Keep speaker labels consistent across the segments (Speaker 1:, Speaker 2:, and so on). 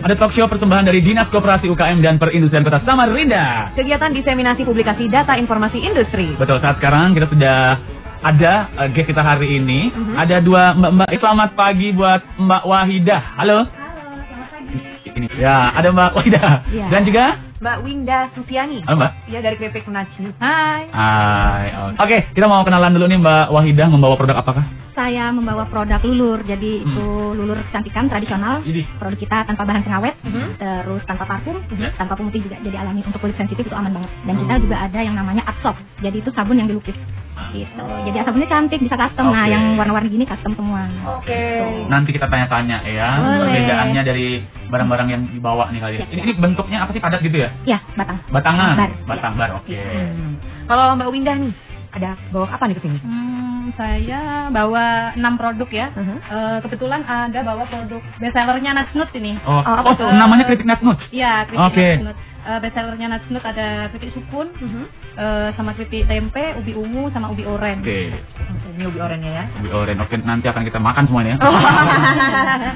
Speaker 1: Ada talk show persembahan dari Dinas Koperasi UKM dan Perindustrian Kota Samarinda.
Speaker 2: Kegiatan diseminasi publikasi data informasi industri.
Speaker 1: Betul, saat sekarang kita sudah ada guest kita hari ini. Ada dua mbak-mbak. Selamat pagi buat Mbak Wahidah. Halo.
Speaker 2: Halo, selamat pagi.
Speaker 1: Ini. Ya, ada Mbak Wahidah.
Speaker 2: Ya.
Speaker 1: Dan juga
Speaker 2: Mbak Winda Sufiani.
Speaker 1: Halo Mbak.
Speaker 2: Ya, dari Kripik Najmi. Hai.
Speaker 1: Hai. Oke, kita mau kenalan dulu nih Mbak Wahidah membawa produk apakah?
Speaker 2: Saya membawa produk lulur, jadi itu lulur kecantikan tradisional. Produk kita tanpa bahan pengawet, terus tanpa parfum, tanpa pemutih juga, jadi alami untuk kulit sensitif itu aman banget. Dan kita juga ada yang namanya Absob, jadi itu sabun yang dilukis. Gitu. Jadi sabunnya cantik, bisa custom. Nah, yang warna-warni gini custom semua. Gitu.
Speaker 1: Nanti kita tanya-tanya ya perbedaannya dari barang-barang yang dibawa nih kali ya. Ini bentuknya apa sih, padat gitu ya?
Speaker 2: Ya, batang.
Speaker 1: Batangan.
Speaker 2: Bar.
Speaker 1: Batang bar. Oke.
Speaker 2: Kalau Mbak Windah nih, ada bawa apa nih ke sini?
Speaker 3: Saya bawa 6 produk ya. Kebetulan ada bawa produk bestsellernya Natsnut ini.
Speaker 1: Apa tuh? Namanya keripik Natsnut?
Speaker 3: Iya, keripik Natsnut. Bestsellernya Natsnut ada keripik sukun, sama keripik tempe, ubi ungu, sama ubi oren.
Speaker 1: Oke.
Speaker 3: Ini ubi orennya ya.
Speaker 1: Ubi oren. Oke, nanti akan kita makan semuanya.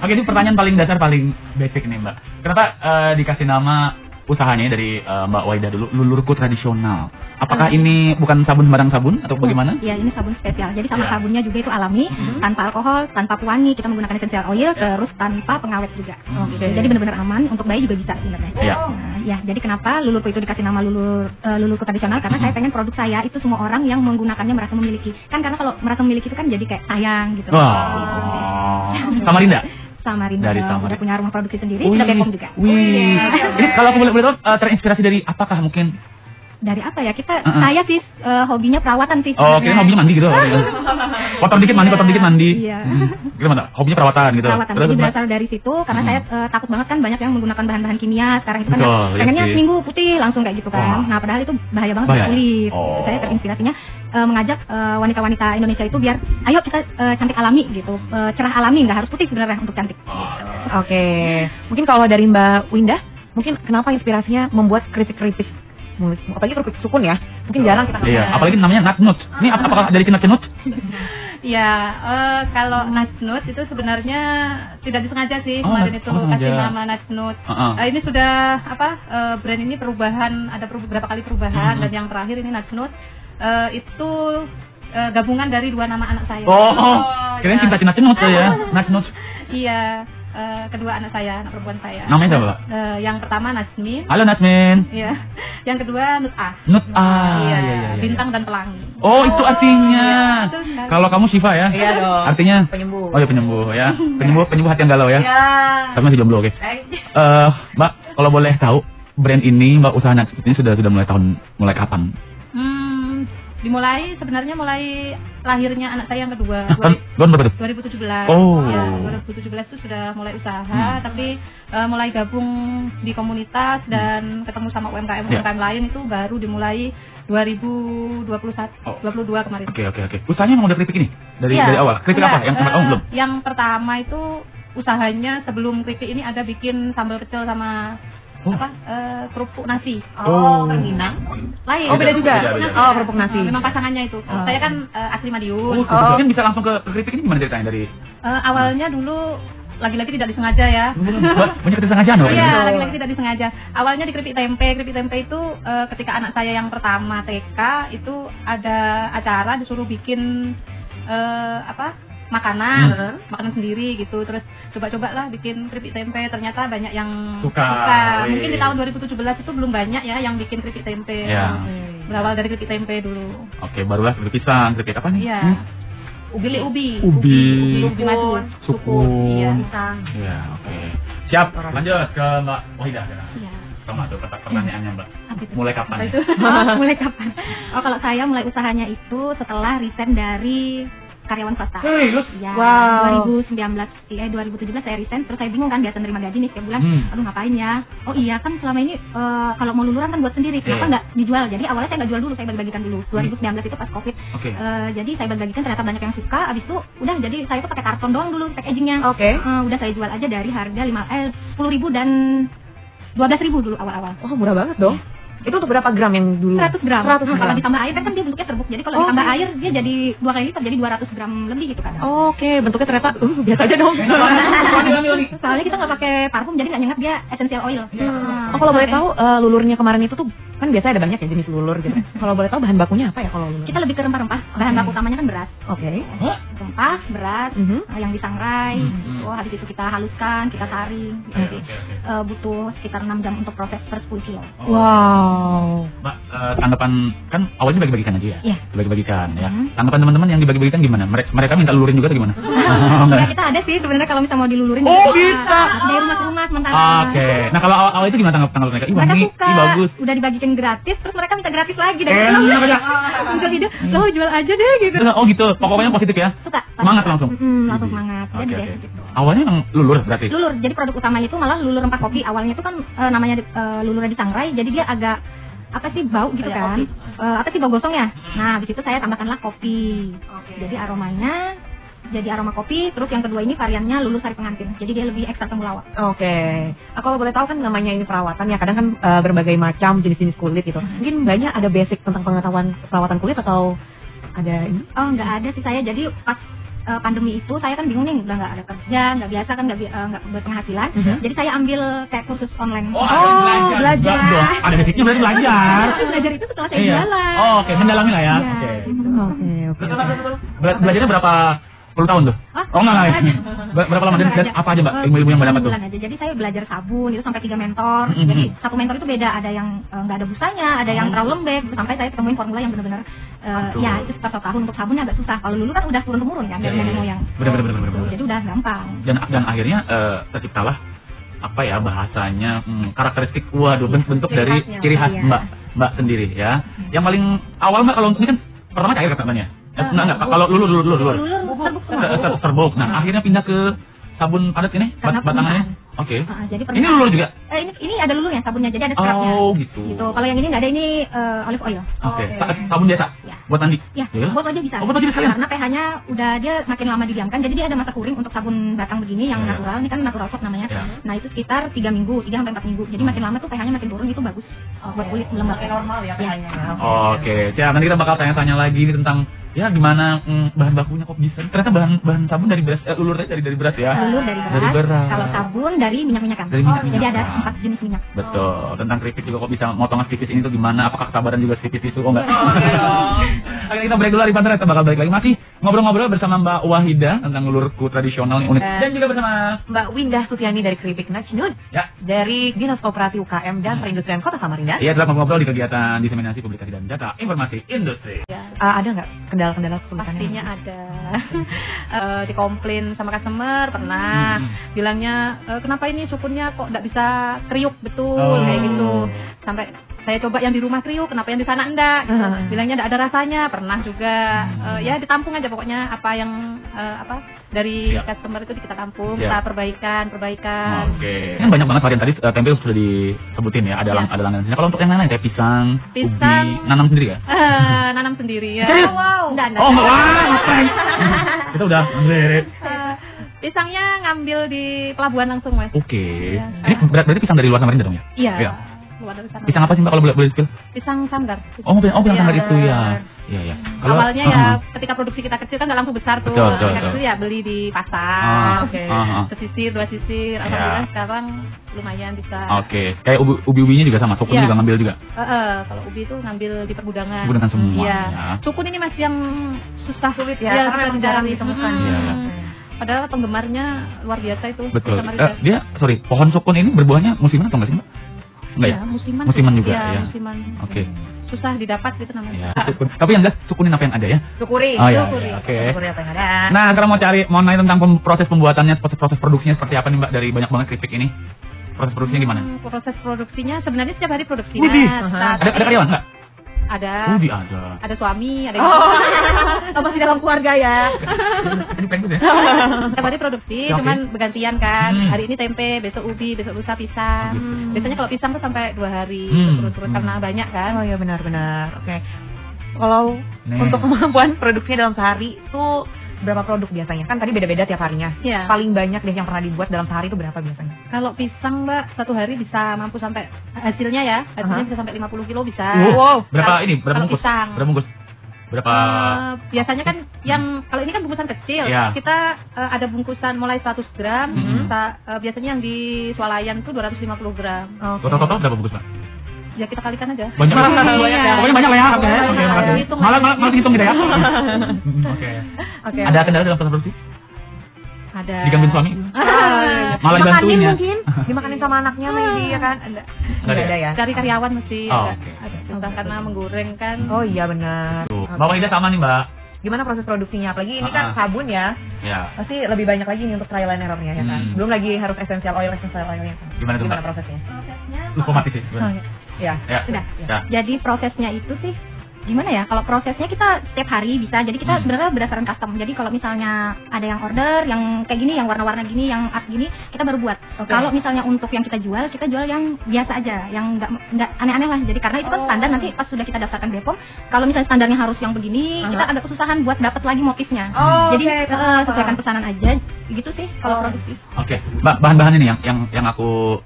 Speaker 1: Oke, ini pertanyaan paling dasar, paling basic nih Mbak. Kenapa dikasih nama usahanya dari Mbak Wahidah dulu, lulurku tradisional? Apakah ini bukan sabun barang sabun atau bagaimana?
Speaker 2: Iya, ini sabun spesial. Jadi sama sabunnya juga itu alami, tanpa alkohol, tanpa pewangi. Kita menggunakan essential oil, terus tanpa pengawet juga. Jadi benar-benar aman, untuk bayi juga bisa sebenarnya. Nah, ya, jadi kenapa lulurku itu dikasih nama lulurku tradisional? Karena saya pengen produk saya itu semua orang yang menggunakannya merasa memiliki. Kan karena kalau merasa memiliki itu kan jadi kayak sayang gitu.
Speaker 1: Samarinda?
Speaker 2: Samarinda.
Speaker 1: Dari Samarinda.
Speaker 2: Udah punya rumah produksi sendiri, kita Bepom juga.
Speaker 1: Ini kalau aku boleh tahu, terinspirasi dari apakah mungkin?
Speaker 2: Dari apa ya? Saya sih hobinya perawatan sih.
Speaker 1: Oh, kira hobinya mandi gitu. Kotor dikit mandi.
Speaker 2: Iya.
Speaker 1: Gimana? Hobinya perawatan gitu.
Speaker 2: Perawatan. Jadi berasal dari situ karena saya takut banget kan banyak yang menggunakan bahan-bahan kimia sekarang itu kan. Pengennya seminggu putih langsung kayak gitu kan. Nah, padahal itu bahaya banget buat kulit. Saya terinspirasinya mengajak wanita-wanita Indonesia itu biar ayo kita cantik alami gitu. Cerah alami, nggak harus putih sebenarnya untuk cantik.
Speaker 4: Oke. Mungkin kalau dari Mbak Windah, mungkin kenapa inspirasinya membuat keripik-keripik? Apalagi keripik sukun ya, mungkin jarang kita.
Speaker 1: Iya, apalagi namanya Natsnut. Ini apakah dari Natsnut?
Speaker 3: Iya, kalau Natsnut itu sebenarnya tidak disengaja sih kemarin itu kasih nama Natsnut. Ini sudah brand ini perubahan, ada beberapa kali perubahan dan yang terakhir ini Natsnut itu gabungan dari dua nama anak saya.
Speaker 1: Kirain cinta Natsnut ya, Natsnut.
Speaker 3: Iya. Kedua anak saya, anak perempuan saya.
Speaker 1: Namanya apa, Mbak?
Speaker 3: Yang pertama Nasmin.
Speaker 1: Halo Nasmin.
Speaker 3: Iya. Yang kedua Nut A.
Speaker 1: Nut A.
Speaker 3: Iya. Bintang dan pelangi.
Speaker 1: Oh, itu artinya. Kalau kamu Syifa ya?
Speaker 4: Iya dong.
Speaker 1: Artinya
Speaker 4: penyembuh.
Speaker 1: Oh ya, penyembuh ya. Penyembuh hati yang galau ya.
Speaker 3: Iya.
Speaker 1: Tapi masih jomblo, oke. Mbak, kalau boleh tahu brand ini, Mbak, usaha Natsnut ini sudah mulai kapan?
Speaker 3: Dimulai sebenarnya mulai lahirnya anak saya yang kedua.
Speaker 1: Tahun berapa tuh?
Speaker 3: 2017. Ya, 2017 itu sudah mulai usaha, tapi mulai gabung di komunitas dan ketemu sama UMKM lain itu baru dimulai 2022 kemarin.
Speaker 1: Oke. Usahanya memang udah keripik ini dari awal. Keripik apa? Yang belum?
Speaker 3: Yang pertama itu usahanya sebelum keripik ini ada bikin sambal pecel sama kerupuk nasi.
Speaker 4: Rengginang.
Speaker 3: Lain.
Speaker 4: Beda juga. Kerupuk nasi.
Speaker 3: Memang pasangannya itu. Saya kan asli Madiun.
Speaker 1: Mungkin bisa langsung ke keripik ini gimana ceritanya dari?
Speaker 3: Awalnya dulu lagi-lagi tidak disengaja ya.
Speaker 1: Banyak kesengajaan loh.
Speaker 3: Iya, lagi-lagi tidak disengaja. Awalnya di keripik tempe. Keripik tempe itu ketika anak saya yang pertama TK itu ada acara disuruh bikin makanan sendiri gitu, terus coba-coba lah bikin keripik tempe, ternyata banyak yang suka. Mungkin di tahun 2017 itu belum banyak ya yang bikin keripik tempe. Berawal dari keripik tempe dulu. Oke, barulah keripik pisang, keripik apa nih? Iya. Ubi madu,
Speaker 1: sukun.
Speaker 3: Iya.
Speaker 1: Iya, oke. Siap, lanjut ke Mbak Wahidah. Iya. Sama tuh pertanyaannya Mbak. Mulai kapan?
Speaker 2: Mulai kapan? Kalau saya mulai usahanya itu setelah resign dari karyawan swasta. Ya, 2017 saya resign, terus saya bingung kan, biasa nerima gaji nih setiap bulan. Aduh, ngapain ya? Oh iya kan selama ini kalau mau luluran kan buat sendiri, kenapa nggak dijual? Jadi awalnya saya nggak jual dulu, saya bagi-bagikan dulu. 2019 itu pas Covid. Jadi saya bagi-bagikan, ternyata banyak yang suka. Abis itu udah, jadi saya tuh pakai karton doang dulu packagingnya. Udah saya jual aja dari harga 10.000 dan 12.000 dulu awal-awal.
Speaker 4: Murah banget dong. Itu untuk berapa gram yang dulu?
Speaker 2: 100 gram.
Speaker 4: 100 gram.
Speaker 2: Kalau ditambah air kan dia bentuknya serbuk. Jadi kalau ditambah air dia jadi 2 kali lipat, jadi 200 gram lebih gitu kan.
Speaker 4: Oke, bentuknya ternyata biasa aja dong.
Speaker 2: Soalnya kita nggak pakai parfum, jadi nggak nyengat, dia essential oil.
Speaker 4: Oh, kalau boleh tahu lulurnya kemarin itu tuh kan biasa ada banyak ya jenis lulur gitu. Kalau boleh tahu bahan bakunya apa ya kalau lulur?
Speaker 2: Kita lebih ke rempah-rempah. Bahan baku utamanya kan beras.
Speaker 4: Oke.
Speaker 2: Rempah, beras, yang disangrai. Habis itu kita haluskan, kita saring. Jadi butuh sekitar 6 jam untuk proses per 10 kilo.
Speaker 4: Wow.
Speaker 1: Mbak, tanggapan kan awalnya bagi-bagikan aja ya?
Speaker 2: Iya.
Speaker 1: Bagi-bagikan ya. Tanggapan teman-teman yang dibagi-bagikan gimana? Mereka minta lulurin juga atau gimana?
Speaker 2: Ya, kita ada sih sebenarnya kalau misalnya mau dilulurin.
Speaker 1: Oh, bisa.
Speaker 2: Dari rumah ke rumah sementara.
Speaker 1: Oke. Nah, kalau awal itu gimana tanggapan mereka? Ih,
Speaker 2: Mereka
Speaker 1: wangi,
Speaker 2: suka.
Speaker 1: ih bagus.
Speaker 2: Udah dibagikan gratis, terus mereka minta gratis lagi dari
Speaker 1: Enak aja.
Speaker 2: Udah ide, lo jual aja deh gitu.
Speaker 1: Oh gitu, pokoknya positif ya?
Speaker 2: Suka.
Speaker 1: Semangat langsung?
Speaker 2: Langsung semangat. Jadi
Speaker 1: Oke,
Speaker 2: deh
Speaker 1: oke.
Speaker 2: gitu.
Speaker 1: Awalnya emang lulur berarti?
Speaker 2: Lulur, jadi produk utamanya itu malah lulur rempah kopi. Awalnya itu kan namanya lulurnya disangrai, jadi dia agak apa sih bau gitu kan? Apa sih bau gosong ya? Nah, habis itu saya tambahkanlah kopi. Jadi aromanya jadi aroma kopi. Terus yang kedua ini variannya lulur sari pengantin. Jadi dia lebih ekstra temulawak.
Speaker 4: Oke. Kalau boleh tahu kan namanya ini perawatan ya. Kadang kan berbagai macam jenis-jenis kulit gitu. Mungkin banyak ada basic tentang pengetahuan perawatan kulit atau ada ini?
Speaker 2: Oh, nggak ada sih saya. Jadi pas pandemi itu saya kan bingung nih, udah nggak ada kerja, nggak biasa kan, nggak berpenghasilan. Jadi saya ambil kayak kursus online.
Speaker 1: Belajar. Ada basicnya berarti belajar.
Speaker 2: Belajar itu setelah saya jualan.
Speaker 1: Oh, oke, mendalami lah ya.
Speaker 2: Iya.
Speaker 4: Oke.
Speaker 1: Belajarnya berapa puluh tahun tuh? Oh enggak. Berapa lama dan apa aja Mbak ilmu-ilmu yang Mbak dapat tuh?
Speaker 2: Bulan aja. Jadi saya belajar sabun itu sampai 3 mentor. Jadi satu mentor itu beda, ada yang nggak ada busanya, ada yang terlalu lembek, sampai saya temuin formula yang benar-benar ya itu sekitar 1 tahun. Untuk sabunnya agak susah. Kalau dulu kan udah turun-temurun kan dari nenek moyang.
Speaker 1: Benar.
Speaker 2: Jadi udah gampang.
Speaker 1: Dan akhirnya terciptalah apa ya bahasanya karakteristik bentuk dari ciri khas Mbak sendiri ya. Yang paling awal Mbak kalau ini kan pertama cair katanya. Enggak, kalau lulur. Terbuk. Nah, akhirnya pindah ke sabun padat ini, batangannya. Oke.
Speaker 2: Jadi
Speaker 1: ini lulur juga?
Speaker 2: Ini ada lulurnya, sabunnya, jadi ada scrubnya.
Speaker 1: Oh, gitu.
Speaker 2: Kalau yang ini nggak ada, ini olive oil.
Speaker 1: Oke. Sabun biasa?
Speaker 2: Ya.
Speaker 1: Buat mandi?
Speaker 2: Ya, buat aja bisa.
Speaker 1: Oh, buat aja bisa ya?
Speaker 2: Karena pH-nya udah dia makin lama didiamkan, jadi dia ada masa kuring untuk sabun batang begini yang natural. Ini kan natural soap namanya. Nah, itu sekitar 3 minggu, 3 sampai 4 minggu. Jadi makin lama tuh pH-nya makin turun, itu bagus buat kulit lembaga normal ya pH-nya.
Speaker 1: Oke. Ya, nanti kita bakal tanya-tanya lagi nih tentang ya gimana bahan bakunya kok bisa. Ternyata bahan sabun dari beras, lulurnya dari beras ya.
Speaker 2: Lulur dari beras. Kalau sabun dari minyak-minyakan. Jadi ada 4 jenis minyak.
Speaker 1: Betul. Tentang keripik juga kok bisa motong tipis ini tuh gimana? Apakah kesabaran juga tipis itu? Oh enggak. Oke, kita break dulu di Pantai, kita bakal balik lagi masih ngobrol-ngobrol bersama Mbak Wahida tentang lulurku tradisional unik dan juga bersama
Speaker 4: Mbak Windah Sufiani dari Keripik Najnud. Ya, dari Dinas Koperasi UKM dan Perindustrian Kota Samarinda.
Speaker 1: Iya, telah ngobrol di kegiatan diseminasi publikasi dan data informasi industri.
Speaker 4: Ada nggak kendala-kendala kesulitannya?
Speaker 3: Pastinya ada. Dikomplain sama customer pernah. Bilangnya kenapa ini sukunnya kok nggak bisa kriuk betul kayak gitu. Sampai saya coba yang di rumah kriuk, kenapa yang di sana enggak? Bilangnya enggak ada rasanya. Pernah juga. Ya ditampung aja pokoknya apa yang dari customer itu kita tampung, kita perbaikan.
Speaker 1: Oke. Kan banyak banget varian tadi tempe sudah disebutin ya. Ada langganan. Kalau untuk yang lain kayak pisang, ubi, nanam sendiri ya?
Speaker 3: Nanam sendiri ya.
Speaker 1: Wow. Enggak. Kita udah ambil.
Speaker 3: Pisangnya ngambil di pelabuhan langsung, Mas.
Speaker 1: Oke. Ini berarti pisang dari luar Samarinda dong ya?
Speaker 3: Iya.
Speaker 1: Pisang apa sih Mbak kalau boleh spill?
Speaker 3: Pisang sanggar.
Speaker 1: Pisang sanggar itu ya. Iya.
Speaker 3: Awalnya ya ketika produksi kita kecil kan nggak langsung besar tuh.
Speaker 1: Betul.
Speaker 3: Kecil ya beli di pasar. Sesisir, 2 sisir. Alhamdulillah sekarang lumayan bisa.
Speaker 1: Oke. Kayak ubi-ubinya juga sama, sukun juga ngambil juga.
Speaker 3: Kalau ubi itu ngambil di pergudangan.
Speaker 1: Pergudangan semua.
Speaker 3: Iya. Sukun ini masih yang susah sulit ya. Karena jarang ditemukan. Padahal penggemarnya luar biasa itu.
Speaker 1: Betul. Pohon sukun ini berbuahnya musiman atau nggak sih Mbak? Enggak ya? Musiman juga ya.
Speaker 3: Musiman.
Speaker 1: Oke.
Speaker 3: Susah didapat gitu namanya.
Speaker 1: Tapi yang jelas sukunin apa yang ada ya?
Speaker 4: Syukuri.
Speaker 1: Oh iya. Oke.
Speaker 4: Syukuri apa yang ada.
Speaker 1: Nah, sekarang mau nanya tentang proses pembuatannya, proses produksinya seperti apa nih Mbak dari banyak banget keripik ini? Proses produksinya gimana?
Speaker 3: Proses produksinya sebenarnya setiap hari produksi.
Speaker 1: Ada karyawan nggak?
Speaker 3: Ada. Ada suami, ada
Speaker 4: masih dalam keluarga ya.
Speaker 1: Ini pengen ya.
Speaker 3: Setiap hari produksi, cuman bergantian kan. Hari ini tempe, besok ubi, besok lusa pisang. Biasanya kalau pisang tuh sampai 2 hari terus karena banyak kan.
Speaker 4: Oh iya benar. Oke. Kalau untuk kemampuan produksinya dalam sehari itu berapa produk biasanya? Kan tadi beda-beda tiap harinya.
Speaker 3: Iya.
Speaker 4: Paling banyak deh yang pernah dibuat dalam sehari itu berapa biasanya?
Speaker 3: Kalau pisang Mbak, satu hari bisa mampu sampai hasilnya ya, hasilnya bisa sampai 50 kilo bisa.
Speaker 1: Wow. Berapa ini? Berapa
Speaker 3: Kalau
Speaker 1: bungkus?
Speaker 3: pisang.
Speaker 1: Berapa bungkus? Berapa?
Speaker 3: Biasanya kan yang kalau ini kan bungkusan kecil,
Speaker 1: Iya.
Speaker 3: kita ada bungkusan mulai 100 gram, biasanya yang di swalayan tuh 250 gram.
Speaker 1: Total berapa bungkus, Pak?
Speaker 3: Ya kita kalikan aja.
Speaker 1: Banyak.
Speaker 3: Iya.
Speaker 1: Pokoknya banyak lah ya. Oke, makasih.
Speaker 3: Hitung
Speaker 1: Malah
Speaker 3: aja.
Speaker 1: hitung gitu ya. Oke.
Speaker 4: Oke.
Speaker 1: Ada kendala dalam proses produksi?
Speaker 3: Ada.
Speaker 1: Digangguin suami? Malah
Speaker 4: Dimakanin
Speaker 1: dibantuin ya?
Speaker 4: mungkin? Dimakanin sama anaknya maybe ya kan? Ada.
Speaker 1: Nggak ada
Speaker 4: Ada ya?
Speaker 3: Cari karyawan mesti
Speaker 1: Oh,
Speaker 3: ada.
Speaker 1: oke.
Speaker 3: Ada susah karena menggoreng kan.
Speaker 4: Oh iya benar.
Speaker 1: Tuh.
Speaker 4: Oke.
Speaker 1: Mbak Wahida sama nih, Mbak.
Speaker 4: Gimana proses produksinya? Apalagi ini kan sabun ya.
Speaker 1: Ya.
Speaker 4: Pasti lebih banyak lagi nih untuk trial and errornya ya kan. Belum lagi harus essential oilnya kan.
Speaker 1: Gimana tuh, Mbak?
Speaker 4: prosesnya?
Speaker 3: Prosesnya
Speaker 1: Lupa mati sih.
Speaker 3: Oh, ya.
Speaker 4: Ya.
Speaker 1: Ya.
Speaker 2: Sudah.
Speaker 1: Ya.
Speaker 2: Jadi prosesnya itu sih gimana ya? Kalau prosesnya kita setiap hari bisa. Jadi kita sebenarnya berdasarkan custom. Jadi kalau misalnya ada yang order yang kayak gini, yang warna-warna gini, yang art gini, kita baru buat.
Speaker 4: Oke.
Speaker 2: Kalau misalnya untuk yang kita jual yang biasa aja, yang nggak aneh-aneh lah. Jadi karena itu kan standar, nanti pas sudah kita daftarkan Bepom, kalau misalnya standarnya harus yang begini, kita ada kesusahan buat dapat lagi motifnya. Jadi sesuaikan pesanan aja, gitu sih kalau produksi.
Speaker 1: Oke, Mbak, bahan-bahan ini yang aku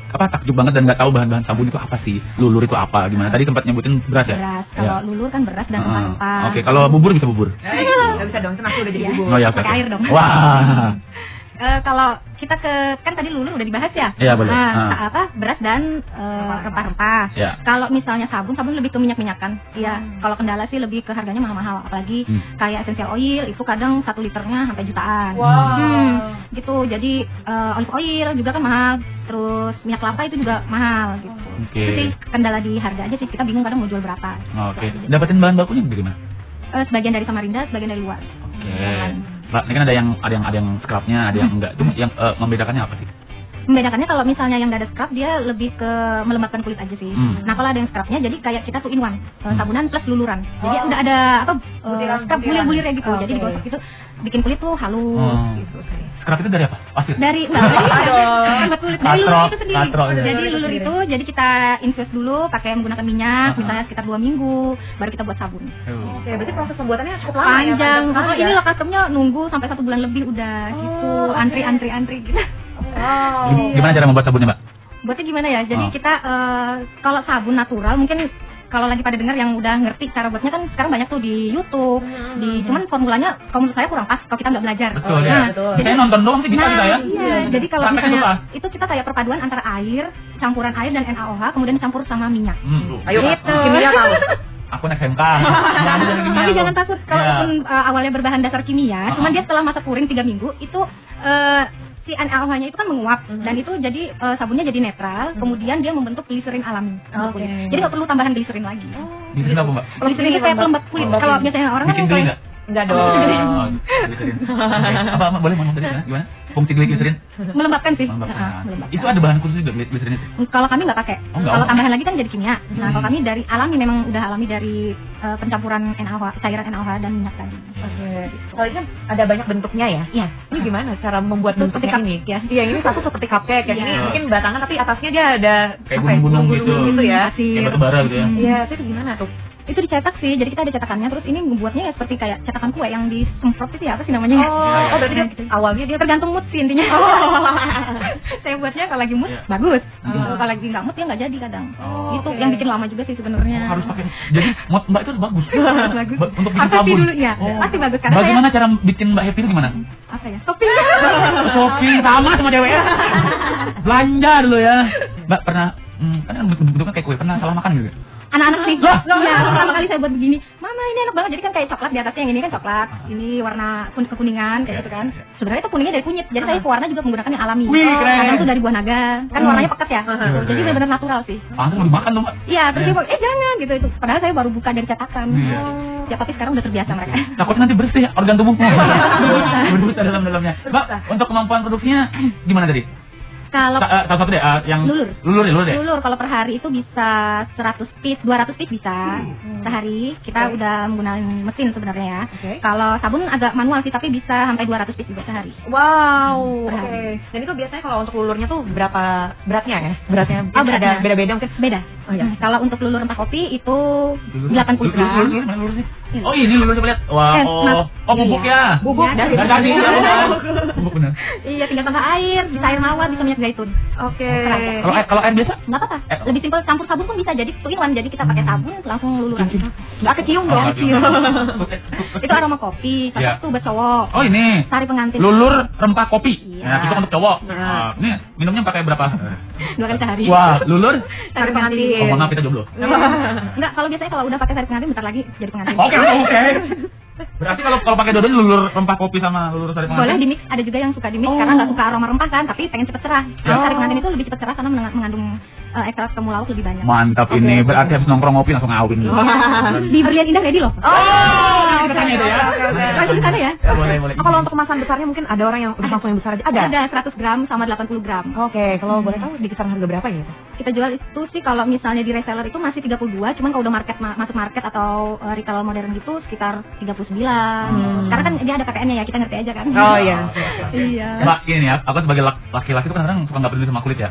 Speaker 1: takjub banget dan nggak tahu bahan-bahan sabun itu apa sih? Lulur itu apa? Gimana? Tadi tempat nyebutin beras ya?
Speaker 2: Beras. Kalau lulur kan beras dan rempah-rempah.
Speaker 1: Oke, kalau bubur bisa bubur?
Speaker 4: Nggak bisa dong, senang udah jadi
Speaker 2: Iya.
Speaker 4: bubur.
Speaker 1: Oh ya, oke.
Speaker 2: Pakai air dong.
Speaker 1: Wah.
Speaker 2: Kalau kita kan tadi lulur udah dibahas ya.
Speaker 1: Iya, boleh.
Speaker 2: Nah, beras dan rempah-rempah.
Speaker 1: Ya.
Speaker 2: Kalau misalnya sabun lebih ke minyak-minyakan. Iya. Kalau kendala sih lebih ke harganya mahal-mahal. Apalagi kayak essential oil itu kadang 1 liternya sampai jutaan. Gitu. Jadi olive oil juga kan mahal. Terus minyak kelapa itu juga mahal gitu.
Speaker 1: Oke.
Speaker 2: Itu sih kendala di harga aja sih. Kita bingung kadang mau jual berapa.
Speaker 1: Oke. Dapetin bahan bakunya dari mana?
Speaker 2: Sebagian dari Samarinda, sebagian dari luar.
Speaker 1: Oke. Mbak, ini kan ada yang scrubnya, ada yang enggak. Itu yang membedakannya apa sih?
Speaker 2: Membedakannya kalau misalnya yang nggak ada scrub dia lebih ke melembabkan kulit aja sih. Nah kalau ada yang scrubnya jadi kayak kita tuh in one, sabunan plus luluran. Jadi udah ada scrub bulir-bulirnya gitu. Jadi digosok gitu bikin kulit tuh halus gitu.
Speaker 1: Scrub itu dari apa? Pasir?
Speaker 2: Dari buat kulit dari lulur itu sendiri.
Speaker 1: Katro, ya.
Speaker 2: Jadi lulur itu jadi kita infuse dulu pakai menggunakan minyak misalnya sekitar 2 minggu baru kita buat sabun.
Speaker 4: Oke, berarti proses pembuatannya cukup lama
Speaker 2: Panjang.
Speaker 4: ya?
Speaker 2: Kalau ini loh customnya nunggu sampai 1 bulan lebih udah gitu. Antri gitu.
Speaker 1: Gimana cara membuat sabunnya, Mbak?
Speaker 2: Buatnya gimana ya? Jadi kita kalau sabun natural mungkin kalau lagi pada dengar yang udah ngerti cara buatnya kan sekarang banyak tuh di YouTube. Cuman formulanya kalau menurut saya kurang pas kalau kita nggak belajar.
Speaker 1: Betul ya. Saya nonton doang sih bisa kita ya.
Speaker 2: Iya, jadi kalau
Speaker 1: Praktek
Speaker 2: misalnya
Speaker 1: itu
Speaker 2: itu kita kayak perpaduan antara campuran air dan NaOH kemudian dicampur sama minyak.
Speaker 4: Ayo,
Speaker 2: Gitu.
Speaker 4: kimia tahu.
Speaker 1: Aku naik SMK.
Speaker 2: Tapi jangan takut kalaupun awalnya berbahan dasar kimia, cuman dia setelah masa kuring 3 minggu itu si NaOH-nya itu kan menguap dan itu jadi sabunnya jadi netral, kemudian dia membentuk gliserin alami. Jadi nggak perlu tambahan gliserin lagi.
Speaker 1: Gliserin apa, Mbak?
Speaker 2: Gliserin itu kayak pelembab kulit. Kalau biasanya orang kan
Speaker 1: Bikin geli nggak?
Speaker 4: Enggak dong.
Speaker 1: Gliserin. Apa boleh ngomong tadi gimana? Fungsi gliserin?
Speaker 2: melembabkan sih.
Speaker 1: Melembabkan. Itu ada bahan khusus juga gliserin itu?
Speaker 2: Kalau kami nggak pakai.
Speaker 1: Oh, nggak.
Speaker 2: Kalau tambahan lagi kan jadi kimia. Nah, kalau kami dari alami memang udah alami dari pencampuran NaOH, cairan NaOH dan minyak tadi.
Speaker 4: Oke. Kalau ini kan ada banyak bentuknya ya.
Speaker 2: Iya.
Speaker 4: Ini gimana cara membuat
Speaker 2: Seperti
Speaker 4: bentuknya ini?
Speaker 2: ya.
Speaker 4: Iya, ini satu seperti cupcake. Yang ini
Speaker 2: Iya.
Speaker 4: mungkin batangan tapi atasnya dia ada
Speaker 1: Kayak
Speaker 4: apa ya,
Speaker 1: gunung-gunung gitu.
Speaker 4: gitu ya.
Speaker 1: Kayak batu bara gitu ya.
Speaker 4: Iya, itu gimana tuh?
Speaker 2: Itu dicetak sih, jadi kita ada cetakannya. Terus ini membuatnya ya seperti kayak cetakan kue yang disemprot itu ya, apa sih namanya?
Speaker 4: Oh, berarti dia awalnya dia
Speaker 2: tergantung mood sih intinya. Saya buatnya kalau lagi mood bagus. Kalau lagi nggak mood ya nggak jadi kadang. Itu yang bikin lama juga sih sebenarnya.
Speaker 1: Harus pakai. Jadi mood Mbak itu bagus.
Speaker 2: Bagus.
Speaker 1: Untuk bikin
Speaker 2: Pasti
Speaker 1: sabun.
Speaker 2: dulu ya. Pasti bagus karena
Speaker 1: Bagaimana cara bikin Mbak happy itu gimana?
Speaker 2: apa ya? Shopping.
Speaker 1: Shopping sama cewek ya. Belanja dulu ya. Mbak pernah kan bentuknya kayak kue, pernah salah makan gitu?
Speaker 2: Anak-anak sih. Iya, pertama kali saya buat begini. Mama ini enak banget. Jadi kan kayak coklat di atasnya, yang ini kan coklat. Ini warna kekuningan kayak gitu kan. Sebenarnya itu kuningnya dari kunyit. Jadi saya pewarna juga menggunakan yang alami.
Speaker 1: Wih, keren.
Speaker 2: Kadang tuh dari buah naga. Kan warnanya pekat ya. Jadi benar-benar natural sih.
Speaker 1: Pantas mau dimakan dong, Mbak.
Speaker 2: Iya, terus dia bilang, jangan gitu itu. Padahal saya baru buka dari cetakan.
Speaker 1: Iya.
Speaker 2: Ya tapi sekarang udah terbiasa mereka.
Speaker 1: Takutnya nanti bersih organ tubuhmu. Berbusa dalam-dalamnya. Mbak, untuk kemampuan produksinya gimana tadi?
Speaker 2: Kalau
Speaker 1: Salah satu deh, yang lulur deh.
Speaker 2: Lulur kalau per hari itu bisa 100 piece, 200 piece bisa sehari. Kita udah menggunakan mesin sebenarnya ya. Kalau sabun agak manual sih, tapi bisa sampai 200 piece juga sehari.
Speaker 4: Wow, oke. Dan itu biasanya kalau untuk lulurnya tuh berapa beratnya ya? Beratnya ada beda-beda mungkin?
Speaker 2: Beda.
Speaker 4: Oh ya.
Speaker 2: Kalau untuk lulur rempah kopi itu 80 gram.
Speaker 1: Lulur sih. Oh ini lulur coba lihat. Wah, bubuk ya.
Speaker 4: Bubuk dari
Speaker 1: tadi. Bubuk benar.
Speaker 2: Iya, tinggal tambah air, bisa air mawar, bisa minyak zaitun.
Speaker 4: Oke.
Speaker 1: Kalau air biasa?
Speaker 2: Nggak apa-apa. Lebih simpel, campur sabun pun bisa. Jadi 2-in-1. Jadi kita pakai sabun langsung luluran.
Speaker 4: Nggak kecium dong.
Speaker 2: Itu aroma kopi. Satu buat cowok.
Speaker 1: Oh ini.
Speaker 2: Sari pengantin.
Speaker 1: Lulur rempah kopi.
Speaker 2: Iya.
Speaker 1: Nah, itu untuk cowok. Ini minumnya pakai berapa?
Speaker 2: 2 kali sehari.
Speaker 1: Wah, lulur
Speaker 2: sari pengantin.
Speaker 1: Oh, maaf kita jomblo.
Speaker 2: Enggak, kalau biasanya kalau udah pakai sari pengantin bentar lagi jadi pengantin.
Speaker 1: Oke. Berarti kalau pakai dua-duanya lulur rempah kopi sama lulur sari pengantin.
Speaker 2: Boleh di mix, ada juga yang suka di mix karena nggak suka aroma rempah kan, tapi pengen cepet cerah. Sari pengantin itu lebih cepet cerah karena mengandung ekstrak temulawak lebih banyak.
Speaker 1: Mantap ini, berarti habis nongkrong ngopi langsung ngawin dulu.
Speaker 2: Di Berlian Indah ready loh.
Speaker 1: Kita tanya itu ya.
Speaker 2: Langsung di sana ya.
Speaker 1: Boleh.
Speaker 4: Kalau untuk kemasan besarnya mungkin ada orang yang langsung yang besar aja.
Speaker 2: Ada 100 gram sama 80 gram.
Speaker 4: Oke, kalau boleh tahu di kisaran harga berapa ya?
Speaker 2: Kita jual itu sih kalau misalnya di reseller itu masih 32, cuman kalau udah masuk market atau retail modern gitu sekitar 39. Karena kan dia ada KPN-nya ya, kita ngerti aja kan.
Speaker 4: Oh iya.
Speaker 2: Iya.
Speaker 1: Mbak, ini ya, aku sebagai laki-laki tuh kadang-kadang suka nggak peduli sama kulit ya.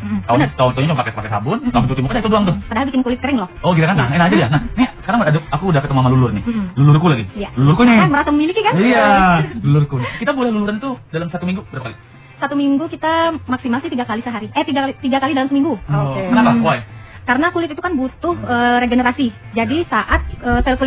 Speaker 1: Tahu-tahunya cuma pakai sabun, kamu cuci muka itu doang tuh.
Speaker 2: Padahal bikin kulit kering loh.
Speaker 1: Oh gitu kan, nah enak aja ya. Nah, nih sekarang aku udah ketemu sama lulur nih. Lulurku lagi.
Speaker 2: Iya.
Speaker 1: Lulurku nih.
Speaker 2: Kan merasa memiliki kan?
Speaker 1: Iya, lulurku. Kita boleh luluran tuh dalam 1 minggu berapa kali?
Speaker 2: 1 minggu kita maksimal sih 3 kali sehari. 3 kali dalam seminggu.
Speaker 4: Oke.
Speaker 1: Kenapa? Why?
Speaker 2: Karena kulit itu kan butuh regenerasi. Jadi saat sel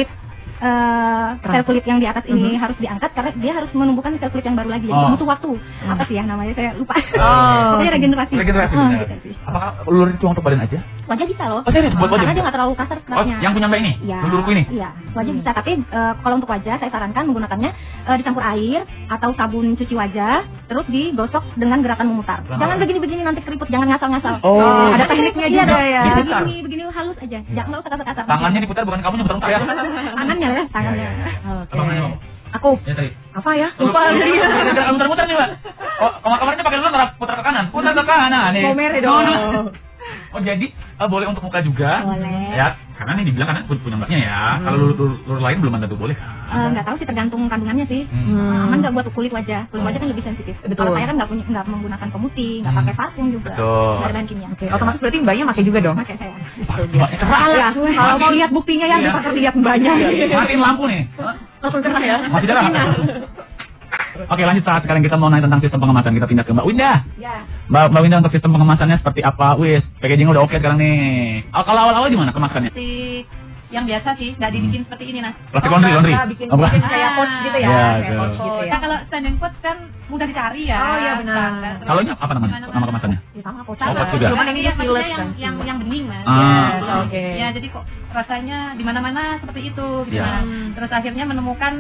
Speaker 2: kulit yang di atas ini harus diangkat karena dia harus menumbuhkan sel kulit yang baru lagi. Jadi butuh waktu. Apa sih ya namanya? Saya lupa. Pokoknya regenerasi.
Speaker 1: Regenerasi.
Speaker 2: Gitu sih.
Speaker 1: Apakah luluran cuma untuk badan aja?
Speaker 2: Wajah bisa loh.
Speaker 1: Oh, serius? Buat wajah?
Speaker 2: Karena dia nggak terlalu kasar kerasnya.
Speaker 1: Yang punya Mbak ini?
Speaker 2: Iya.
Speaker 1: Lulurku ini?
Speaker 2: Iya. Wajah bisa. Tapi kalau untuk wajah saya sarankan menggunakannya dicampur air atau sabun cuci wajah, terus digosok dengan gerakan memutar. Jangan begini-begini nanti keriput. Jangan ngasal-ngasal.
Speaker 1: Oh.
Speaker 2: Ada tekniknya juga ya.
Speaker 1: Diputar.
Speaker 2: Begini halus aja. Jangan usah kasar-kasar.
Speaker 1: Tangannya diputar bukan kamu yang muter ya?
Speaker 2: Tangannya ya, tangannya.
Speaker 4: Oke.
Speaker 1: Tangannya mau?
Speaker 4: Aku
Speaker 1: Ya tadi.
Speaker 4: apa ya?
Speaker 1: Lupa. Muter-muter nih Mbak. Oh, kemarinnya pakai lulur putar ke kanan. Putar ke kanan nih.
Speaker 4: Komer dong.
Speaker 1: Oh jadi boleh untuk muka juga?
Speaker 2: Boleh.
Speaker 1: Ya, karena ini dibilang karena punya Mbaknya ya. Kalau lulur lain belum tentu boleh.
Speaker 2: Nggak tahu sih, tergantung kandungannya sih. Aman nggak buat kulit wajah? Kulit wajah kan lebih sensitif.
Speaker 4: Betul.
Speaker 2: Kalau saya kan nggak menggunakan pemutih, nggak pakai parfum juga.
Speaker 1: Betul.
Speaker 2: Nggak ada bahan kimia.
Speaker 4: Oke, otomatis berarti mbaknya pakai juga dong.
Speaker 2: Pakai saya.
Speaker 1: Mbaknya cerah ya.
Speaker 4: Kalau mau lihat buktinya ya,
Speaker 1: Iya.
Speaker 4: bisa lihat mbaknya.
Speaker 1: Matiin lampu nih.
Speaker 4: Langsung cerah ya.
Speaker 1: Masih cerah. Oke, lanjut saat sekarang kita mau nanya tentang sistem pengemasan. Kita pindah ke Mbak Winda.
Speaker 2: Ya.
Speaker 1: Mbak Winda untuk sistem pengemasannya seperti apa? Wis, packaging udah oke sekarang nih. Kalau awal-awal gimana kemasannya?
Speaker 3: Plastik yang biasa sih, nggak dibikin seperti ini nah.
Speaker 1: Plastik laundry.
Speaker 4: Bikin
Speaker 1: Oh, bukan.
Speaker 4: kayak pot gitu ya.
Speaker 1: Iya,
Speaker 4: Kayak
Speaker 1: betul.
Speaker 4: pot gitu ya.
Speaker 3: Nah, kalau standing pot kan mudah dicari ya.
Speaker 4: Oh, iya, benar.
Speaker 3: Terus
Speaker 1: Kalau ini apa namanya?
Speaker 3: gimana,
Speaker 1: Nama kemasannya?
Speaker 4: Ya, sama pot.
Speaker 1: Oh, pot juga.
Speaker 4: Cuman ini
Speaker 3: Iya,
Speaker 4: silet
Speaker 3: maksudnya
Speaker 4: kan.
Speaker 3: yang bening mas.
Speaker 1: Ah.
Speaker 4: Oke.
Speaker 3: Ya jadi kok rasanya di mana-mana seperti itu gitu.
Speaker 1: Ya.
Speaker 3: Nah, terus akhirnya menemukan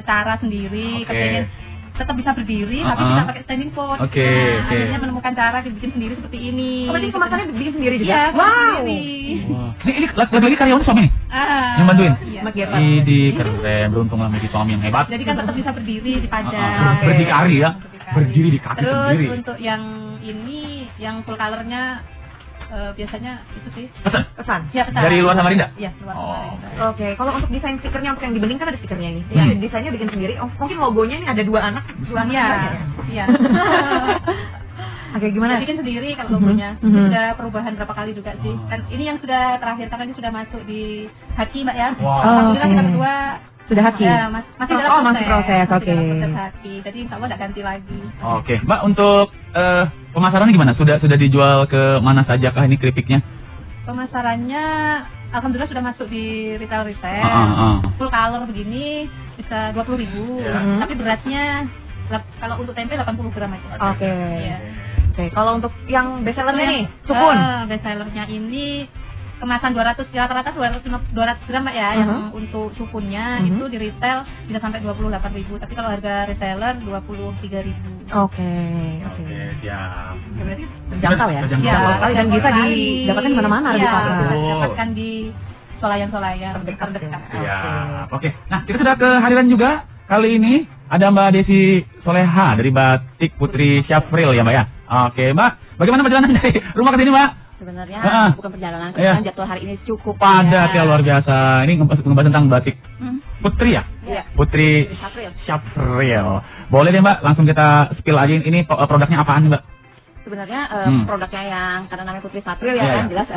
Speaker 3: cara sendiri,
Speaker 1: Oke.
Speaker 3: kepengen tetap bisa berdiri tapi bisa pakai standing pot.
Speaker 1: Oke,
Speaker 3: Nah,
Speaker 1: oke.
Speaker 3: akhirnya menemukan cara bikin sendiri seperti ini.
Speaker 4: Oh, berarti kemasannya bikin sendiri juga?
Speaker 3: Iya,
Speaker 4: Wow.
Speaker 3: sendiri.
Speaker 1: Wah. Ini lagi karyawan suami nih? Yang bantuin?
Speaker 3: Iya.
Speaker 1: Di keren, beruntung lah memiliki suami yang hebat.
Speaker 3: Jadi kan tetap bisa berdiri di pajak.
Speaker 4: Oke.
Speaker 1: Berdikari ya. Berdiri di kaki
Speaker 3: Terus
Speaker 1: sendiri.
Speaker 3: untuk yang ini, yang full colornya biasanya itu sih.
Speaker 4: Pesan.
Speaker 3: Ya, pesan.
Speaker 1: Dari luar Samarinda?
Speaker 3: Iya, luar
Speaker 1: Oh.
Speaker 3: Samarinda.
Speaker 4: Oke, kalau untuk desain stikernya untuk yang di beling kan ada stikernya ini.
Speaker 1: Iya.
Speaker 4: Desainnya bikin sendiri. Oh, mungkin logonya ini ada 2 anak, 2 anak.
Speaker 3: Iya.
Speaker 4: juga ya?
Speaker 3: Iya.
Speaker 4: Oke, gimana?
Speaker 3: Bikin sendiri kalau logonya.
Speaker 4: Mhm.
Speaker 3: Ini sudah perubahan berapa kali juga sih. Dan ini yang sudah terakhir karena ini sudah masuk di Haki, Mbak ya.
Speaker 1: Wow.
Speaker 3: Alhamdulillah kita
Speaker 4: Oke.
Speaker 3: berdua
Speaker 4: Sudah haki?
Speaker 3: ya, masih dalam
Speaker 4: Oh,
Speaker 3: proses.
Speaker 4: masih proses, oke.
Speaker 3: Dalam proses Haki. Jadi insya Allah tidak ganti lagi.
Speaker 1: Oke, Mbak untuk pemasarannya gimana? Sudah dijual ke mana saja kah ini keripiknya?
Speaker 3: Pemasarannya alhamdulillah sudah masuk di retail. Full color begini bisa 20.000.
Speaker 1: Ya.
Speaker 3: Tapi beratnya kalau untuk tempe 80 gram aja.
Speaker 4: Oke.
Speaker 3: Iya.
Speaker 4: Oke, kalau untuk yang best sellernya nih, sukun.
Speaker 3: Best sellernya ini kemasan 200 ya, rata-rata 200 gram Mbak ya, yang untuk sukunnya itu di retail bisa sampai 28.000, tapi kalau harga retailer 23.000.
Speaker 4: Oke.
Speaker 1: Siap.
Speaker 3: Berarti
Speaker 4: Terjangkau ya?
Speaker 1: Terjangkau.
Speaker 3: ya,
Speaker 4: Terjangkau dan bisa didapatkan di mana-mana di
Speaker 3: Iya,
Speaker 4: pasar.
Speaker 3: bisa
Speaker 1: Oh.
Speaker 3: didapatkan di solayan-solayan
Speaker 4: Terdekat.
Speaker 3: terdekat.
Speaker 1: Siap. Oke. Nah, kita sudah kehadiran juga kali ini ada Mbak Desi Soleha dari Batik Putri Syafril ya Mbak ya. Oke Mbak, bagaimana perjalanan dari rumah ke sini Mbak?
Speaker 2: Sebenarnya bukan perjalanan,
Speaker 1: Iya.
Speaker 2: karena jadwal hari ini cukup
Speaker 1: Padat ya, luar biasa. Ini ngebahas tentang batik Putri ya?
Speaker 2: Iya.
Speaker 1: Putri
Speaker 2: April.
Speaker 1: Syafril. Boleh deh Mbak, langsung kita spill aja ini produknya apaan nih Mbak?
Speaker 4: sebenarnya produknya yang karena namanya Putri Satrio ya kan jelas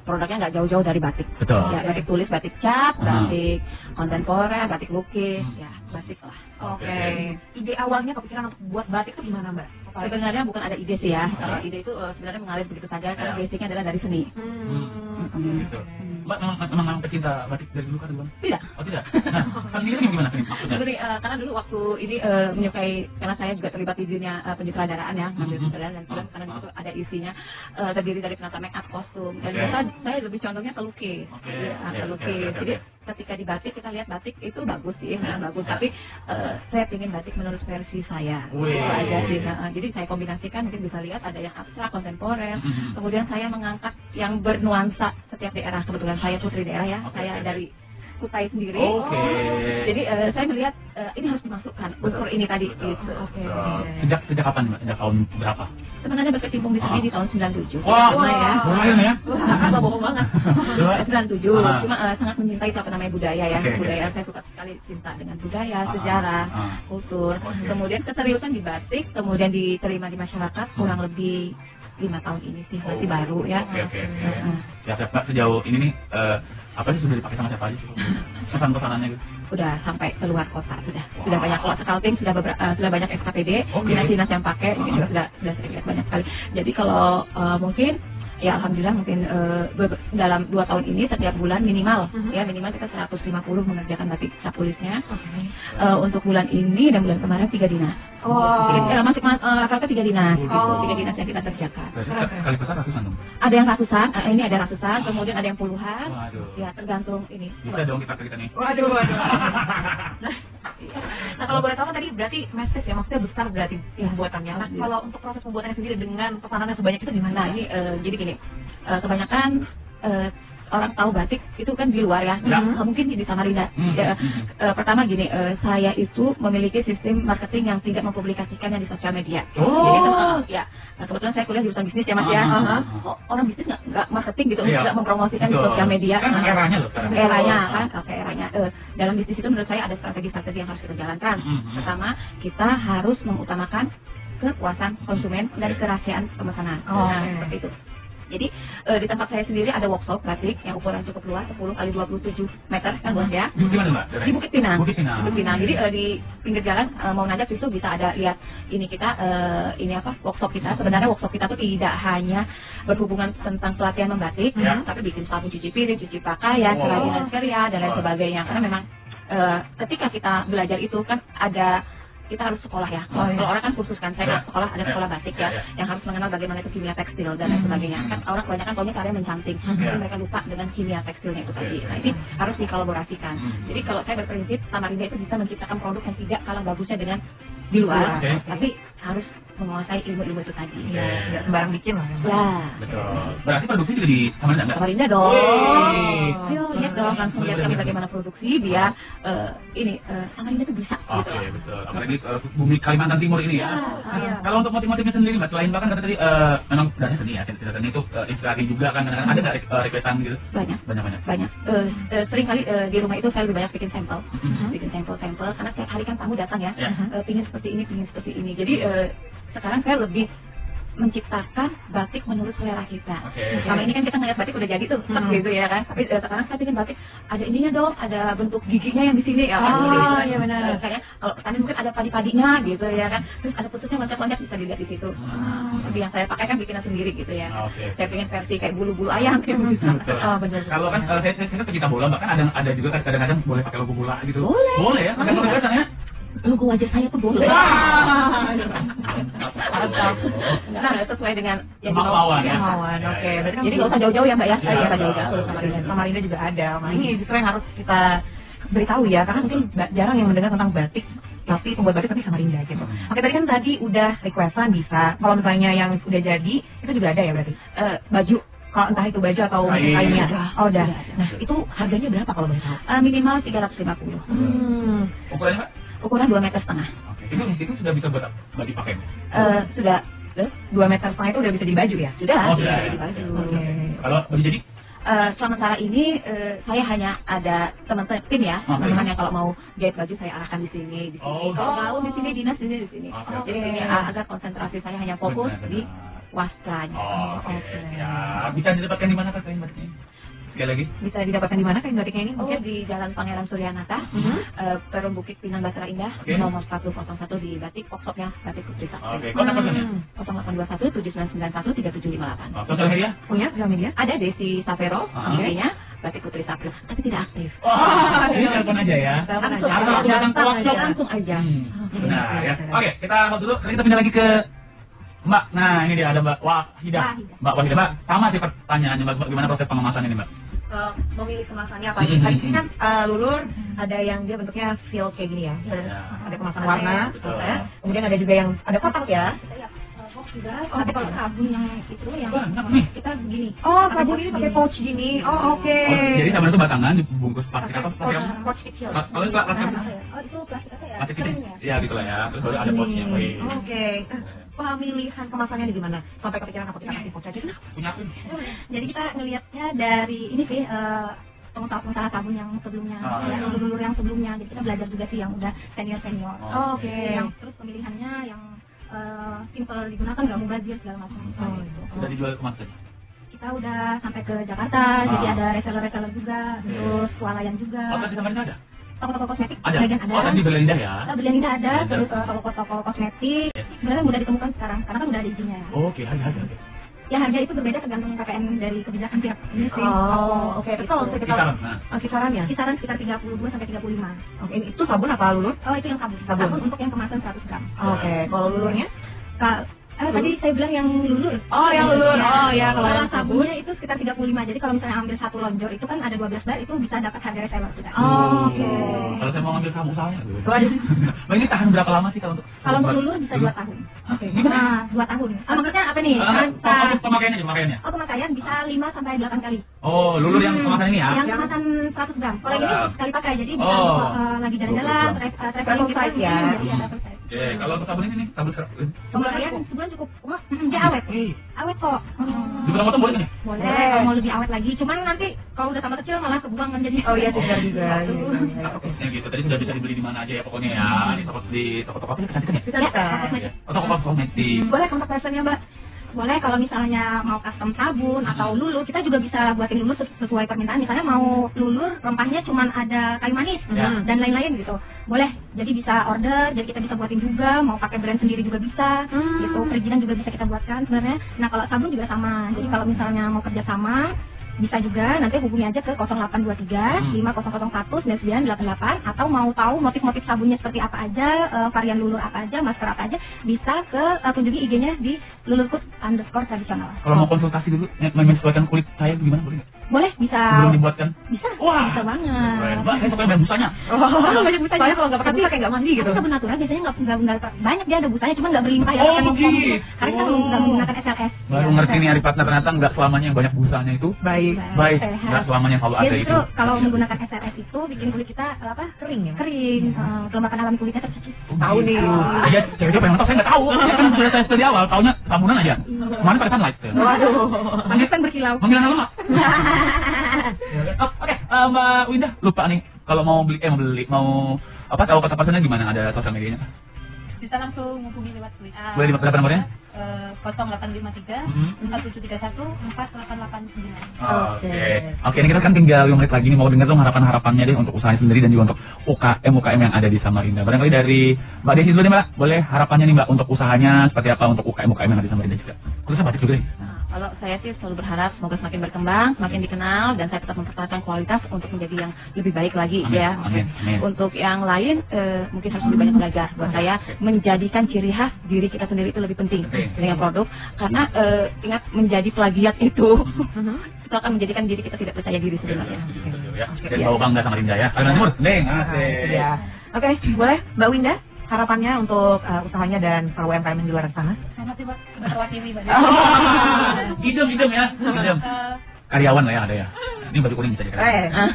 Speaker 4: produknya nggak jauh-jauh dari batik.
Speaker 1: Betul.
Speaker 4: Ya, batik tulis, batik cap, batik kontemporer, batik lukis, ya batik lah. Oke. Ide awalnya kepikiran untuk buat batik itu gimana Mbak? Sebenarnya bukan ada ide sih ya. Kalau ide itu sebenarnya mengalir begitu saja karena basicnya adalah dari seni.
Speaker 1: Gitu. Mbak memang pecinta batik dari dulu kan Bang?
Speaker 4: Tidak.
Speaker 1: Oh tidak. Nah, kan ini gimana sih maksudnya?
Speaker 4: Jadi karena dulu waktu ini menyukai karena saya juga terlibat di dunia penyutradaraan ya, ngambil sutradaran dan film karena itu ada isinya terdiri dari penata make up, kostum dan biasa saya lebih condongnya ke lukis. Ke lukis. Jadi ketika di batik kita lihat batik itu bagus sih, bagus. Tapi saya ingin batik menurut versi saya. Itu aja sih. Jadi saya kombinasikan mungkin bisa lihat ada yang abstrak, kontemporer. Kemudian saya mengangkat yang bernuansa setiap daerah. Kebetulan saya putri daerah ya, saya dari Kutai sendiri. Jadi saya melihat ini harus dimasukkan unsur ini tadi. Gitu.
Speaker 1: Sejak kapan Mbak? Sejak tahun berapa?
Speaker 4: Sebenarnya berkecimpung di sini di tahun 97.
Speaker 1: Wah,
Speaker 4: ya.
Speaker 1: Lumayan ya.
Speaker 4: Apa bohong banget. 97. Cuma sangat mencintai itu apa namanya budaya ya. Budaya saya suka sekali cinta dengan budaya, sejarah, kultur. Kemudian keseriusan di batik, kemudian diterima di masyarakat kurang lebih 5 tahun ini sih, masih baru ya.
Speaker 1: Ya, Mbak sejauh ini nih apa sih sudah dipakai sama siapa aja sih? Pesan-pesanannya gitu?
Speaker 4: Udah sampai keluar kota sudah banyak scouting, sudah banyak SKPD, dinas-dinas yang pakai, ini juga sudah sering lihat banyak sekali. Jadi kalau mungkin ya alhamdulillah mungkin dalam 2 tahun ini setiap bulan minimal kita 150 mengerjakan batik cap tulisnya. Untuk bulan ini dan bulan kemarin 3 dinas. Masih rata-rata 3 dinas. 3 dinas yang kita kerjakan.
Speaker 1: Kali besar ratusan dong?
Speaker 4: Ada yang ratusan, ini ada ratusan, kemudian ada yang puluhan. Ya tergantung ini.
Speaker 1: Bisa dong kita nih.
Speaker 4: Waduh. Nah kalau boleh tahu tadi berarti message ya, maksudnya besar berarti pembuatannya. Nah kalau untuk proses pembuatannya sendiri dengan pesanan yang sebanyak itu gimana? Ini jadi gini, kebanyakan orang tahu batik itu kan di luar ya, mungkin di Samarinda. Pertama gini, saya itu memiliki sistem marketing yang tidak mempublikasikannya di sosial media. Jadi kebetulan saya kuliah jurusan bisnis ya Mas ya. Orang bisnis nggak marketing gitu, nggak mempromosikan di sosial media.
Speaker 1: Kan eranya loh sekarang.
Speaker 4: Eranya kan, eranya. Dalam bisnis itu menurut saya ada strategi-strategi yang harus kita jalankan. Pertama, kita harus mengutamakan kepuasan konsumen dan kerahasiaan pemesanan. Seperti itu. Jadi di tempat saya sendiri ada workshop batik yang ukuran cukup luas 10 kali 27 meter kan Bos ya.
Speaker 1: Di mana Mbak?
Speaker 4: Di Bukit Pinang.
Speaker 1: Bukit Pinang.
Speaker 4: Jadi di pinggir jalan mau nanjak itu bisa ada lihat ini kita workshop kita. Sebenarnya workshop kita tuh tidak hanya berhubungan tentang pelatihan membatik, tapi bikin sabun cuci piring, cuci pakaian, kerajinan karya dan lain sebagainya. Karena memang ketika kita belajar itu kan kita harus sekolah ya. Kalau orang kan khusus kan, saya sekolah ada sekolah batik ya, yang harus mengenal bagaimana itu kimia tekstil dan lain sebagainya. Kan orang kebanyakan tahunya karya mencanting, tapi mereka lupa dengan kimia tekstilnya itu tadi. Nah ini harus dikolaborasikan. Jadi kalau saya berprinsip Samarinda itu bisa menciptakan produk yang tidak kalah bagusnya dengan di luar, tapi harus menguasai ilmu-ilmu itu tadi. Nggak sembarang bikin lah.
Speaker 1: Betul. Berarti produksi juga di Samarinda nggak?
Speaker 4: Samarinda dong. Ayo lihat dong, langsung lihat kami bagaimana produksi biar Samarinda itu bisa.
Speaker 1: Betul. Apalagi bumi Kalimantan Timur ini ya. Kalau untuk motif-motifnya sendiri Mbak, selain bahkan kata tadi memang dasarnya seni ya, seni itu inspirasi juga kan, kadang-kadang ada nggak requestan gitu? Banyak.
Speaker 4: Sering kali di rumah itu saya lebih banyak bikin sampel, karena setiap hari kan tamu datang ya, pingin seperti ini. Jadi sekarang saya lebih menciptakan batik menurut selera kita. Selama ini kan kita ngeliat batik udah jadi tuh, gitu ya kan. Tapi sekarang saya bikin batik ada ininya dong, ada bentuk giginya yang di sini ya. Iya benar. Kayak kalau tadi mungkin ada padi-padinya gitu ya kan. Terus ada putusnya loncat-loncat bisa dilihat di situ. Tapi yang saya pakai kan bikinan sendiri gitu ya. Saya pengen versi kayak bulu-bulu ayam kayak gitu.
Speaker 1: Benar. Kalau kan saya pecinta bola, bahkan ada juga kan kadang-kadang boleh pakai logo bola gitu.
Speaker 4: Boleh
Speaker 1: ya. Pakai logo kan ya.
Speaker 4: Logo wajah saya tuh boleh. Nah, sesuai dengan yang
Speaker 1: kemauan ya.
Speaker 4: Oke. Jadi nggak usah jauh-jauh ya Mbak ya. Iya, nggak jauh-jauh. Samarinda juga ada. Ini justru yang harus kita beritahu ya, karena mungkin jarang yang mendengar tentang batik. Tapi pembuat batik tapi Samarinda gitu. Oke, tadi udah requestan bisa. Kalau misalnya yang udah jadi itu juga ada ya berarti. Baju. Kalau entah itu baju atau kainnya. Udah. Nah, itu harganya berapa kalau boleh tahu? Minimal 350.
Speaker 1: Ukurannya Pak?
Speaker 4: Ukuran 2,5 meter.
Speaker 1: Itu sudah bisa buat dipakai?
Speaker 4: Sudah. 2,5 meter itu udah bisa di baju ya? Sudah. Bisa di baju.
Speaker 1: Kalau baju jadi?
Speaker 4: Sementara ini saya hanya ada teman-teman tim ya, teman-teman yang kalau mau jahit baju saya arahkan di sini. Kalau mau di sini dinas di sini. Jadi agar konsentrasi saya hanya fokus di wastranya.
Speaker 1: Oke. Ya, bisa didapatkan di mana Kak kain batiknya? Sekali lagi.
Speaker 4: Bisa didapatkan di mana kain batiknya ini? Mungkin di Jalan Pangeran Suryanata, Perum Bukit Pinang Basra Indah, nomor 101 di Batik, workshopnya Batik Putri Sakti.
Speaker 1: Oke, kontak personnya?
Speaker 4: 0821 7991 3758.
Speaker 1: Sosial media?
Speaker 4: Punya sosial media? Ada Desi Savero, ininya Batik Putri Sakti, tapi tidak aktif.
Speaker 1: Ini telepon aja ya. Atau datang ke workshop
Speaker 4: langsung aja.
Speaker 1: Nah, ya. Oke, kita hold dulu. Kita pindah lagi ke Mbak. Nah, ini dia ada Mbak Wahidah. Mbak Wahidah, Mbak. Sama sih pertanyaannya, Mbak. Gimana proses pengemasan ini, Mbak?
Speaker 4: Memilih kemasannya apa? Tadi ini kan lulur ada yang dia bentuknya feel kayak gini ya. Ada kemasan warna, kemudian ada juga yang ada kotak ya.
Speaker 2: Ada kalau sabun yang itu yang kita begini.
Speaker 4: Oh, sabun ini pakai pouch gini. Oh, oke.
Speaker 1: Jadi sabun itu batangan dibungkus plastik apa?
Speaker 4: Pouch kecil.
Speaker 1: Kalau itu plastik.
Speaker 2: Oh, itu plastik apa ya?
Speaker 1: Plastik kecil. Iya, gitu lah ya. Terus baru ada pouchnya.
Speaker 4: Oke. Pemilihan kemasannya di gimana? Sampai kepikiran apa kita kasih pouch aja?
Speaker 1: Punya aku.
Speaker 2: Jadi kita ngelihatnya dari ini sih pengusaha sabun yang sebelumnya, dulur yang sebelumnya. Jadi kita belajar juga sih yang udah senior.
Speaker 4: Oke.
Speaker 2: Yang terus pemilihannya yang simple digunakan, nggak mubazir segala macam.
Speaker 1: Udah dijual ke mana?
Speaker 2: Kita udah sampai ke Jakarta, jadi ada reseller juga, terus swalayan juga.
Speaker 1: Oh, tadi Samarinda ada?
Speaker 2: Toko-toko kosmetik
Speaker 1: ada.
Speaker 2: Ada.
Speaker 1: Oh, tadi Berlian Indah ya?
Speaker 2: Berlian ada, terus toko-toko kosmetik. Sebenarnya mudah ditemukan sekarang, karena kan udah ada izinnya.
Speaker 1: Oke, harga.
Speaker 2: Ya harga itu berbeda tergantung KPN dari kebijakan pihak industri.
Speaker 4: Oh, oke. Betul. Kisarannya?
Speaker 2: Kisaran sekitar 32 sampai 35.
Speaker 4: Oke, itu sabun apa lulur?
Speaker 2: Oh, itu yang sabun. Sabun untuk yang kemasan 100 gram.
Speaker 4: Oke, kalau lulurnya?
Speaker 2: Tadi saya bilang yang lulur.
Speaker 4: Oh, yang lulur. Oh, ya. Kalau yang
Speaker 2: sabunnya itu sekitar 35. Jadi kalau misalnya ambil satu lonjor itu kan ada 12 bar, itu bisa dapat harga reseller juga.
Speaker 4: Oh, oke.
Speaker 1: Kalau saya mau ngambil kamu usahanya. Mbak, ini tahan berapa lama sih kalau untuk?
Speaker 2: Kalau untuk lulur bisa 2 tahun.
Speaker 1: Oke.
Speaker 2: Nah, 2 tahun. Maksudnya apa nih?
Speaker 1: Pemakaiannya.
Speaker 2: Oh, pemakaian bisa 5 sampai 8 kali.
Speaker 1: Oh, lulur yang kemasan ini ya?
Speaker 2: Yang kemasan 100 gram. Kalau ini sekali pakai, jadi bisa lagi jalan-jalan, traveling
Speaker 4: size ya.
Speaker 1: Oke, kalau untuk sabun ini nih, sabun
Speaker 2: sebulan cukup. Wah, dia awet. Awet kok.
Speaker 1: Dipotong-potong boleh nih?
Speaker 2: Boleh, kalau mau lebih awet lagi. Cuman nanti kalau udah tambah kecil malah kebuang kan jadi.
Speaker 4: Oh iya, tidak juga.
Speaker 1: Ya gitu, tadi sudah bisa dibeli di mana aja ya pokoknya ya. Di toko-toko apa kecantikan ya?
Speaker 2: Bisa.
Speaker 1: Toko kosmetik.
Speaker 2: Boleh kontak personnya, Mbak. Boleh kalau misalnya mau custom sabun atau lulur, kita juga bisa buatin lulur sesuai permintaan. Misalnya mau lulur rempahnya cuma ada kayu manis dan lain-lain gitu. Boleh, jadi bisa order, jadi kita bisa buatin juga. Mau pakai brand sendiri juga bisa, gitu. Perizinan juga bisa kita buatkan sebenarnya. Nah kalau sabun juga sama. Jadi kalau misalnya mau kerja sama, bisa juga nanti hubungi aja ke 0823 5001 9988 atau mau tahu motif-motif sabunnya seperti apa aja, varian lulur apa aja, masker apa aja, bisa ke kunjungi IG-nya di lulurkut_tradisional.
Speaker 1: Kalau mau konsultasi dulu, menyesuaikan kulit saya gimana boleh nggak?
Speaker 2: Boleh, bisa.
Speaker 1: Belum dibuatkan?
Speaker 2: Bisa.
Speaker 1: Wah,
Speaker 2: bisa banget.
Speaker 1: Mbak, saya pakai busanya.
Speaker 2: Banyak busanya.
Speaker 4: Soalnya kalau nggak pakai busa kayak nggak mandi gitu.
Speaker 2: Sabun natural biasanya nggak banyak, dia ada busanya, cuma nggak berlimpah ya.
Speaker 1: Oh, begitu.
Speaker 2: Karena kita nggak menggunakan SLS.
Speaker 1: Baru ngerti nih Arifat, ternyata nggak selamanya yang banyak busanya itu baik. Nggak selamanya kalau ada itu.
Speaker 2: Kalau menggunakan SLS itu bikin kulit kita kering ya. Kering. Kelembapan alami kulitnya tercicip.
Speaker 4: Tahu nih.
Speaker 1: Iya, cewek pengen tahu, saya nggak tahu. Saya kan sudah tes dari awal, taunya sabunan aja. Kemarin pakai sunlight.
Speaker 2: Waduh. Banyak kan berkilau.
Speaker 1: Menghilangkan lemak. Oke, Mbak Windah lupa nih kalau mau mau tahu kata pasangan gimana, ada sosial medianya?
Speaker 3: Bisa langsung menghubungi lewat WA.
Speaker 1: Boleh berapa nomornya?
Speaker 3: 0853 1731 4889.
Speaker 1: Oke, ini kita kan tinggal 5 menit lagi nih, mau dengar dong harapannya deh untuk usahanya sendiri dan juga untuk UKM yang ada di Samarinda. Barangkali dari Mbak Desi dulu nih Mbak, boleh harapannya nih Mbak untuk usahanya seperti apa untuk UKM yang ada di Samarinda juga. Khususnya batik juga nih.
Speaker 4: Kalau saya sih selalu berharap semoga semakin berkembang, semakin dikenal, dan saya tetap mempertahankan kualitas untuk menjadi yang lebih baik lagi.
Speaker 1: Amin,
Speaker 4: ya.
Speaker 1: Amin.
Speaker 4: Untuk yang lain mungkin harus lebih banyak belajar. Buat saya menjadikan ciri khas diri kita sendiri itu lebih penting dengan produk, karena ingat menjadi plagiat itu akan menjadikan diri kita tidak percaya diri sebenarnya.
Speaker 1: Dan bawa bangga sama Rinda ya. Karena Nur, Neng,
Speaker 4: Oke, boleh Mbak Winda harapannya untuk usahanya dan para UMKM di luar sana?
Speaker 3: Selamat tiba Ketua TV, Mbak.
Speaker 1: Idem ya, idem. Karyawan lah ya ada ya. Ini baju kuning bisa dikatakan.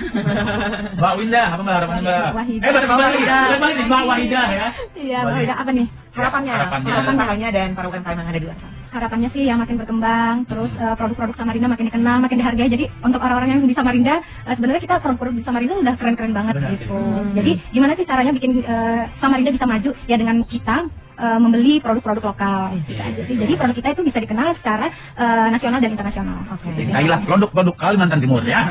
Speaker 1: Mbak Winda, apa Mbak harapannya Mbak? Mbak Wahidah ya.
Speaker 2: Iya, Mbak Wahidah, apa nih?
Speaker 4: Harapan usahanya dan para UMKM yang ada di luar sana.
Speaker 2: Harapannya sih yang makin berkembang, terus produk-produk Samarinda makin dikenal, makin dihargai. Jadi untuk orang-orang yang di Samarinda, sebenarnya kita produk-produk di Samarinda udah keren-keren banget gitu. Jadi gimana sih caranya bikin Samarinda bisa maju? Ya dengan kita membeli produk-produk lokal. Gitu aja sih. Jadi produk kita itu bisa dikenal secara nasional dan internasional.
Speaker 1: Kailah produk-produk Kalimantan Timur ya.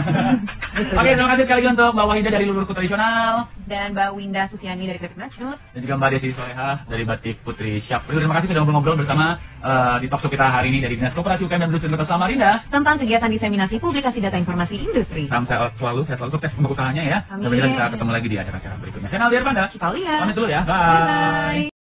Speaker 1: Oke, terima kasih sekali lagi untuk Mbak Wahida dari Lulurku Tradisional
Speaker 4: dan Mbak Winda Sufiani dari Batik Nasional
Speaker 1: dan juga Mbak Desi Solehah dari Batik Putri Syap. Terima kasih sudah ngobrol-ngobrol bersama di talk show kita hari ini dari Dinas Koperasi UKM dan Industri Kota Samarinda
Speaker 4: tentang kegiatan diseminasi publikasi data informasi industri.
Speaker 1: Salam sehat selalu sukses untuk usahanya ya. Sampai kita ketemu lagi di acara-acara berikutnya. Saya Aldi Arpanda.
Speaker 4: Kita lihat.
Speaker 1: Pamit dulu ya. Bye.